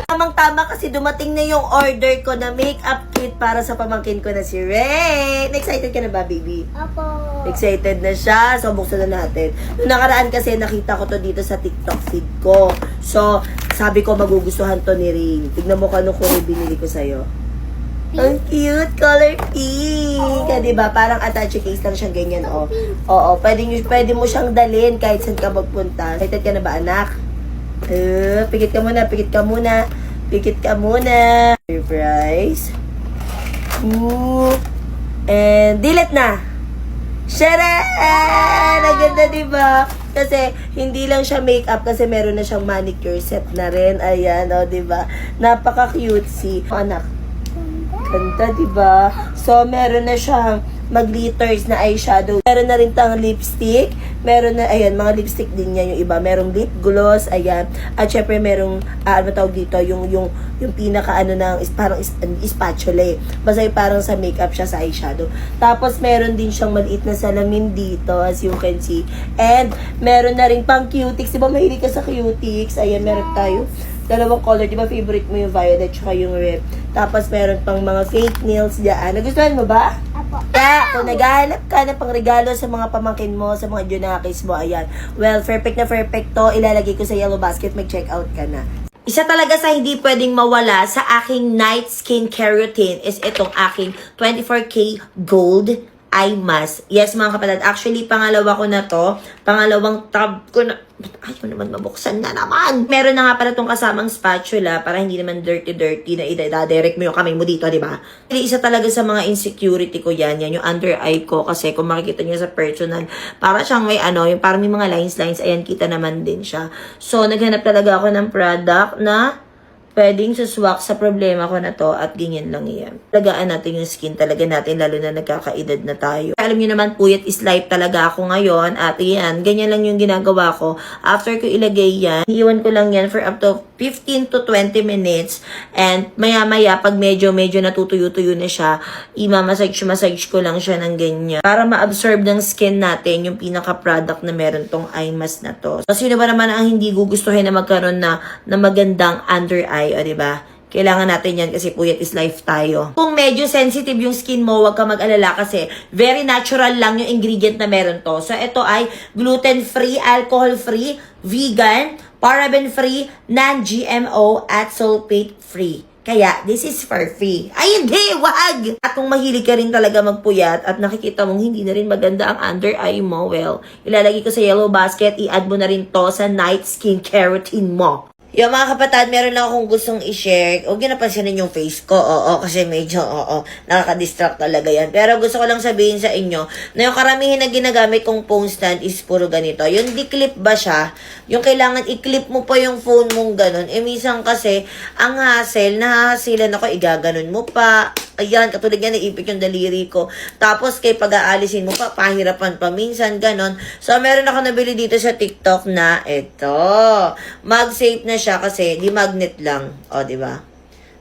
Tamang-tama kasi dumating na yung order ko na makeup kit para sa pamangkin ko na si Rain. Excited ka na ba, baby? Opo. Excited na siya. So, buksan na natin. Noong nakaraan kasi nakita ko to dito sa TikTok feed ko. So, sabi ko magugustuhan to ni Rain. Tignan mo kung anong kulay binili ko sa'yo. Ang cute! Color pink! Oh. Diba? Parang attache case lang siyang ganyan. Oh. Oo, pwede mo siyang dalhin kahit saan ka magpunta. Excited ka na ba, anak? Pikit ka muna, pikit ka muna. Pikit ka muna. Surprise. And delete na. Sharan! Ang ganda, diba? Kasi hindi lang siya makeup kasi meron na siyang manicure set na rin. Ayan, o, diba? Napaka-cutesy. Anak. Ganda, diba? So, meron na siyang mag-glitters na eyeshadow. Meron na rin tang lipstick. Meron na, ayan, mga lipstick din yan yung iba. Merong lip gloss, ayan. At syempre, merong, ano tawag dito, yung pinaka, parang spatula eh. Basta yung parang sa makeup siya sa eyeshadow. Tapos, meron din siyang maliit na salamin dito, as you can see. And, meron na rin pang cutics. Diba, mahilig ka sa cutics? Ayan, meron tayo. Dalawang color, di ba favorite mo yung violet tsaka yung red. Tapos meron pang mga fake nails dyan. Nagustuhan mo ba? Apo. Kaya kung naghahanap ka na pang regalo sa mga pamangkin mo, sa mga junakis mo, ayan. Well, perfect na perfect to. Ilalagay ko sa yellow basket, mag-check out ka na. Isa talaga sa hindi pwedeng mawala sa aking night skincare routine is itong aking 24K Gold Eye Mask. Yes, mga kapatid. Actually, pangalawa ko na to. Pangalawang tab ko na. Ayaw naman mabuksan na naman. Meron na nga pala itong kasamang spatula para hindi naman dirty-dirty na ida-direct mo yung kamay mo dito, di ba? Isa talaga sa mga insecurity ko yan yung under eye ko. Kasi kung makikita niyo sa personal, para siyang may yung parang may mga lines, ayan, kita naman din siya. So, naghanap talaga ako ng product na pwedeng suswak sa problema ko na to at ganyan lang yan. Talagaan natin yung skin talaga natin lalo na nagkakaedad na tayo. Alam niyo naman, puyat is life talaga ako ngayon at yan, ganyan lang yung ginagawa ko. After ko ilagay yan, iwan ko lang yan for up to 15 to 20 minutes and maya-maya pag medyo natutuyo-tuyo na siya, massage ko lang siya ng ganyan para ma-absorb ng skin natin yung pinaka-product na meron tong eye mask na to. So, sino ba naman ang hindi gugustuhin na magkaroon na magandang under eye, o diba? Kailangan natin yan kasi puyat is life tayo. Kung medyo sensitive yung skin mo, huwag ka mag-alala kasi very natural lang yung ingredient na meron to. So, ito ay gluten-free, alcohol-free, vegan, paraben-free, non-GMO, at sulfate-free. Kaya, this is for free. Ay, hindi! Wag! At kung mahilig ka rin talaga magpuyat at nakikita mong hindi na rin maganda ang under eye mo, well, ilalagay ko sa yellow basket, i-add mo na rin to sa night skincare routine mo. Yung mga kapatid, meron lang akong gustong i-share. Huwag nyo napansinin yung face ko. Oo, kasi medyo, nakaka-distract talaga yan. Pero gusto ko lang sabihin sa inyo na yung karamihan na ginagamit kong phone stand is puro ganito. Yung di-clip ba siya? Yung kailangan i-clip mo pa yung phone mong ganun. Minsan kasi, ang hassle, nahahasilan ako, igaganon mo pa. Ayan, katulad yan, naipit yung daliri ko. Tapos, kay pag-aalisin mo pa, pahirapan pa minsan, ganon. So, meron ako nabili dito sa TikTok na ito. Mag-safe na siya kasi, di magnet lang. O, di ba?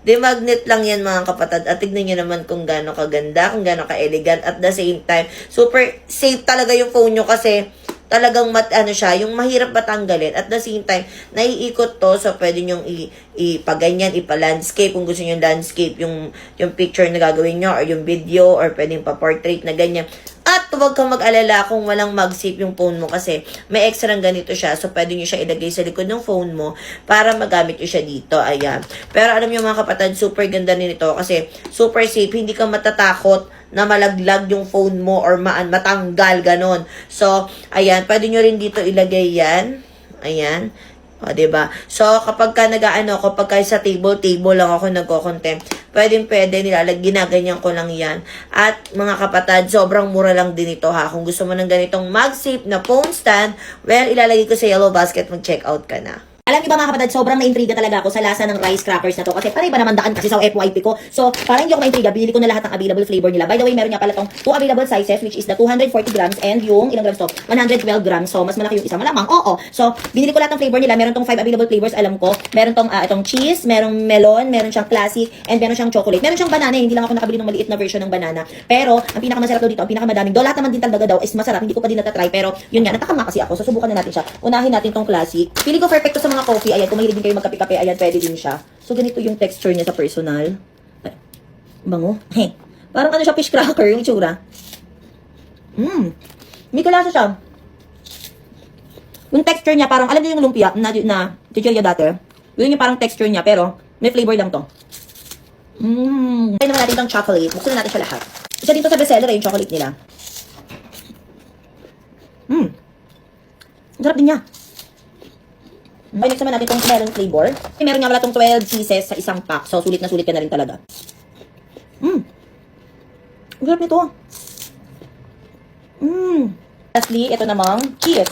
Di magnet lang yan mga kapatid. At tignan nyo naman kung gaano kaganda, kung gaano ka-elegant. At the same time, super safe talaga yung phone nyo kasi talagang siya, yung mahirap matanggalin. At the same time, naiikot to, so pwede nyong ipaganyan, ipa-landscape, kung gusto nyo landscape, yung picture na gagawin nyo, or yung video, or pwedeng pa-portrait na ganyan. At huwag kang mag-alala kung walang mag-save yung phone mo kasi may extra ng ganito siya. So, pwede nyo siya ilagay sa likod ng phone mo para magamit nyo siya dito. Ayan. Pero alam nyo mga kapatid, super ganda nito kasi super safe. Hindi ka matatakot na malaglag yung phone mo or matanggal, ganon. So, ayan. Pwede nyo rin dito ilagay yan. Ayan. O, diba? So, kapag ka kapag ka sa table lang ako nagko-content, pwede, ginaganyan ko lang yan. At, mga kapatid, sobrang mura lang din ito ha. Kung gusto mo ng ganitong MagSafe na phone stand, well, ilalagay ko sa yellow basket, mag-check out ka na. Alam niyo ba mga kapatid, sobrang na-intriga talaga ako sa lasa ng rice crackers na to kasi parang iba naman daan kasi sa FYP ko. So, parang hindi ako na-intriga, binili ko na lahat ng available flavor nila. By the way, meron nga pala tong 2 available sizes which is the 240 grams and yung ilang grams to? 112 grams. So, mas malaki yung isa. Malamang, oo. So, binili ko lahat ng flavor nila. Meron tong 5 available flavors, alam ko. Meron tong itong cheese, merong melon, meron siyang classic, and meron siyang chocolate. Meron siyang banana, hindi lang ako nakabili ng maliit na version ng banana. Pero, ang pinakamasarap daw dito, ang pinakamadaming, lahat naman din talaga daw is masarap. Hindi ko pa din natatry, pero yun nga, natakam nga kasi ako. So, subukan na natin siya. Unahin natin tong classic. Pili ko perfecto sa mga coffee. Ayan, kung mahilig din kayo magkape-kape, ayan, pwede din siya. So, ganito yung texture niya sa personal. Ay, bango. Parang siya, fish cracker, yung itsura. May kalasa siya. Yung texture niya, parang, alam niyo yung lumpia na chichirya dati. Yun yung parang texture niya, pero may flavor lang to. Try naman natin itong chocolate. Buksan na natin siya lahat. Isa dito sa bestseller yung chocolate nila. Ang sarap din niya. Okay, next naman natin itong melon flavor. Meron nga wala itong 12 pieces sa isang pack. So, sulit na sulit ka na rin talaga. Ang sarap nito. Lastly, ito namang cheese.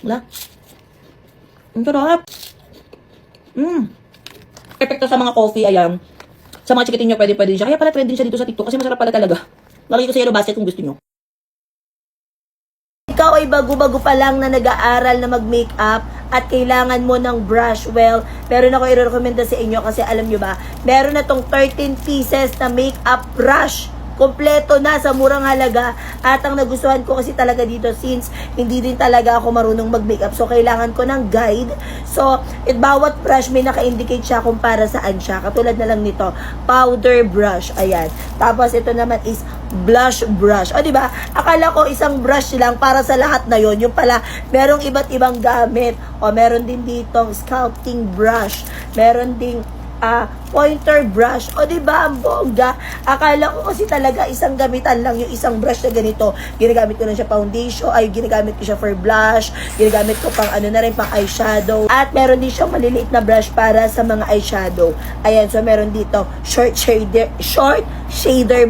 Wala. Ang sarap. Perfecto sa mga coffee, ayan. Sa mga chikitin nyo, pwede din siya. Kaya pala trend din siya dito sa TikTok kasi masarap pala talaga. Lagay ko sa yellow basket kung gusto nyo. Ikaw ay bago-bago pa lang na nag-aaral na mag-makeup at kailangan mo ng brush. Well, meron ako i-recommenda sa inyo kasi alam nyo ba, meron na tong 13 pieces na makeup brush. Kompleto na sa murang halaga. At ang nagustuhan ko kasi talaga dito since hindi din talaga ako marunong mag-makeup. So, kailangan ko ng guide. So, bawat brush may naka-indicate siya kung para saan siya. Katulad na lang nito, powder brush. Ayan. Tapos, ito naman is blush brush. O, diba? Akala ko isang brush lang para sa lahat na yon. Yung pala, merong iba't ibang gamit. O, meron din ditong sculpting brush. Meron ding pointer brush. O, diba, ang bongga? Akala ko kasi talaga isang gamitan lang yung isang brush na ganito. Ginagamit ko na siya foundation, ginamit ko siya for blush, ginagamit ko pang na rin, pang eyeshadow. At meron din siyang maliliit na brush para sa mga eyeshadow. Ayan, so meron dito, short shader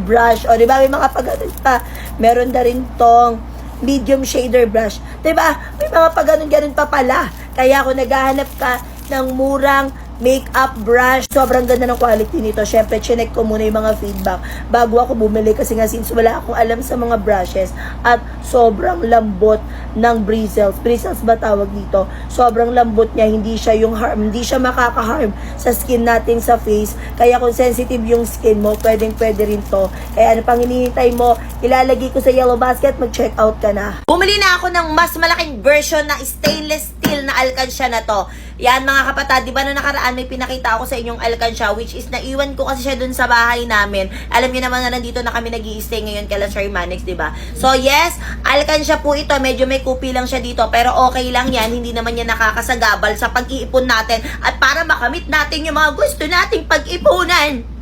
brush. O, diba, may mga pagano'n pa. Meron na rin tong medium shader brush. Diba, may mga pagano'n-ganon pa pala. Kaya kung naghahanap ka ng murang makeup brush, sobrang ganda ng quality nito. Syempre, chinek ko muna yung mga feedback bago ako bumili kasi nga since wala akong alam sa mga brushes at sobrang lambot ng bristles. Bristles ba tawag dito? Sobrang lambot niya, hindi siya makaka-harm sa skin natin sa face. Kaya kung sensitive yung skin mo, pwede rin to. Kaya ano pang hinihintay mo, ilalagay ko sa yellow basket, mag-check out ka na. Bumili na ako ng mas malaking version na stainless steel na alkansya na to. Yan mga kapatid, di ba na nakaraan may pinakita ako sa inyong alkansya which is naiwan ko kasi siya dun sa bahay namin. Alam niyo naman na nandito na kami nag-i-stay ngayon kala Sir Manix, di ba? So yes, alkansya po ito. Medyo may kupi lang siya dito pero okay lang yan. Hindi naman yan nakakasagabal sa pag-iipon natin at para makamit natin yung mga gusto nating pag-ipunan.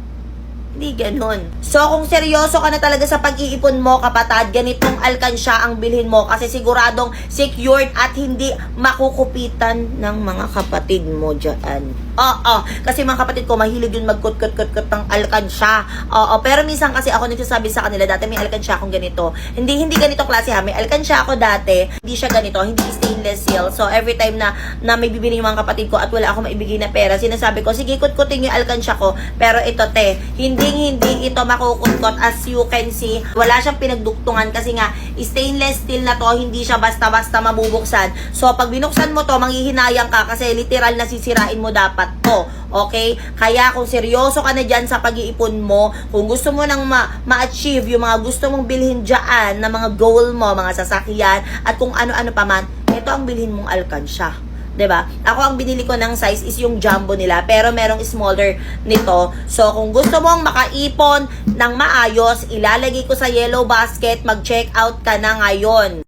Hindi ganun. So, kung seryoso ka na talaga sa pag-iipon mo, kapatid, ganitong alkansya ang bilhin mo kasi siguradong secured at hindi makukupitan ng mga kapatid mo dyan. Oo. Kasi mga kapatid ko, mahilig yun magkut-kut-kut-kut ng alkansya. Oo. Pero minsan kasi ako nagsasabi sa kanila, dati may alkansya akong ganito. Hindi ganito klase ha. May alkansya ako dati. Hindi siya ganito. Hindi stainless steel. So, every time na may bibili yung mga kapatid ko at wala ako maibigay na pera, sinasabi ko, sige, kut-kutin yung alkansya ko. Pero ito, te, hindi Hinding-hindi ito makukuntot. As you can see, wala siyang pinagduktungan kasi nga, stainless steel na to, hindi siya basta-basta mabubuksan. So, pag binuksan mo to, manghihinayang ka kasi literal na sisirain mo dapat to. Okay? Kaya kung seryoso ka na dyan sa pag-iipon mo, kung gusto mo nang ma-achieve yung mga gusto mong bilhin dyan, na mga goal mo, mga sasakyan, at kung ano-ano pa man, ito ang bilhin mong alkansya. 'Di ba? Ako ang binili ko ng size is yung jumbo nila, pero merong smaller nito. So, kung gusto mong makaipon ng maayos, ilalagay ko sa yellow basket, mag-check out ka na ngayon.